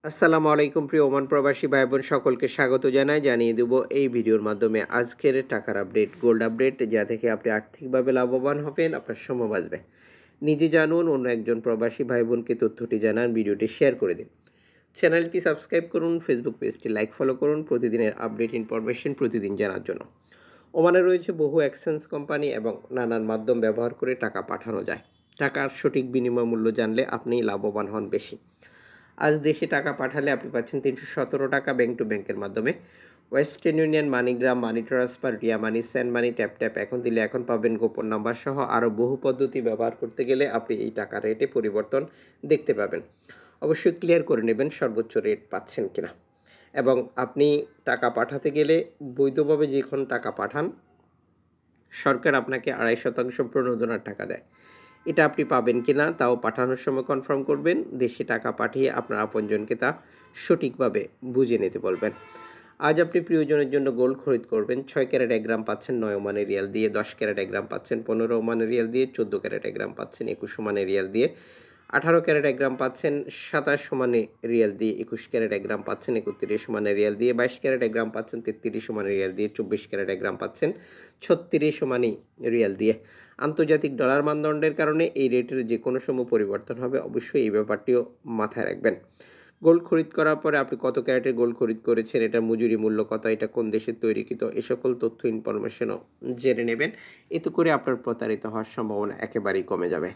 আসসালামু আলাইকুম প্রিয় ওমান প্রবাসী ভাই বোন সকলকে স্বাগত জানিয়ে দেব এই ভিডিওর মাধ্যমে আজকের টাকার আপডেট গোল্ড আপডেট যা থেকে আপনি আর্থিকভাবে লাভবান হবেন আপনার সময় বাঁচবে। নিজে জানুন, অন্য একজন প্রবাসী ভাই বোনকে তথ্যটি জানান, ভিডিওটি শেয়ার করে দিন। চ্যানেলটি সাবস্ক্রাইব করুন, ফেসবুক পেজটি লাইক ফলো করুন প্রতিদিনের আপডেট ইনফরমেশন প্রতিদিন জানার জন্য। ওমানে রয়েছে বহু এক্সচেঞ্জ কোম্পানি এবং নানান মাধ্যম ব্যবহার করে টাকা পাঠানো যায়। টাকার সঠিক বিনিময় মূল্য জানলে আপনি লাভবান হন বেশি। আজ দেশে টাকা পাঠালে আপনি পাচ্ছেন 317 টাকা ব্যাংক টু ব্যাংকের মাধ্যমে। Western union, MoneyGram, money transfer, Ria money, send money, tap tap এখন দিলে এখন পাবেন গোপন নাম্বার সহ আরও বহু পদ্ধতি ব্যবহার করতে গেলে আপনি এই টাকার রেটে পরিবর্তন দেখতে পাবেন। অবশ্যই ক্লিয়ার করে নেবেন সর্বোচ্চ রেট পাচ্ছেন কিনা। এবং আপনি টাকা পাঠাতে গেলে বৈধভাবে যখন টাকা পাঠান, সরকার আপনাকে 2.5% প্রণোদনার টাকা দেয়। এটা আপনি পাবেন কিনা তাও পাঠানোর সময় কনফার্ম করবেন। দেশে টাকা পাঠিয়ে আপনার আপনজনকে তা সঠিকভাবে বুঝে নিতে বলবেন। আজ আপনি প্রিয়জনের জন্য গোল্ড খরিদ করবেন। 6 ক্যারেট 1 গ্রাম পাচ্ছেন 9 ওমানি রিয়াল দিয়ে, 10 ক্যারেট 1 গ্রাম পাচ্ছেন 15 ওমানি রিয়াল দিয়ে, 14 ক্যারেট 1 গ্রাম পাচ্ছেন 21 ওমানি রিয়াল দিয়ে, 18 ক্যারেট 1 গ্রাম পাচ্ছেন 27 ওমানি রিয়াল দিয়ে, 21 ক্যারেট 1 গ্রাম পাচ্ছেন 31 ওমানি রিয়াল দিয়ে, 22 ক্যারেট 1 গ্রাম পাচ্ছেন 33 ওমানি রিয়াল দিয়ে, 24 ক্যারেট 1 গ্রাম পাচ্ছেন 36 ওমানি রিয়াল দিয়ে। আন্তর্জাতিক ডলার মানদণ্ডের কারণে এই রেটের যে কোনো সময় পরিবর্তন হবে, অবশ্যই এই ব্যাপারটিও মাথায় রাখবেন। গোল্ড খরিদ করার পরে আপনি কত ক্যারেটের গোল্ড খরিদ করেছেন, এটার মজুরি মূল্য কত, এটা কোন দেশের তৈরিকৃত, এ সকল তথ্য ইনফরমেশনও জেনে নেবেন। এতে করে আপনার প্রতারিত হওয়ার সম্ভাবনা একেবারেই কমে যাবে।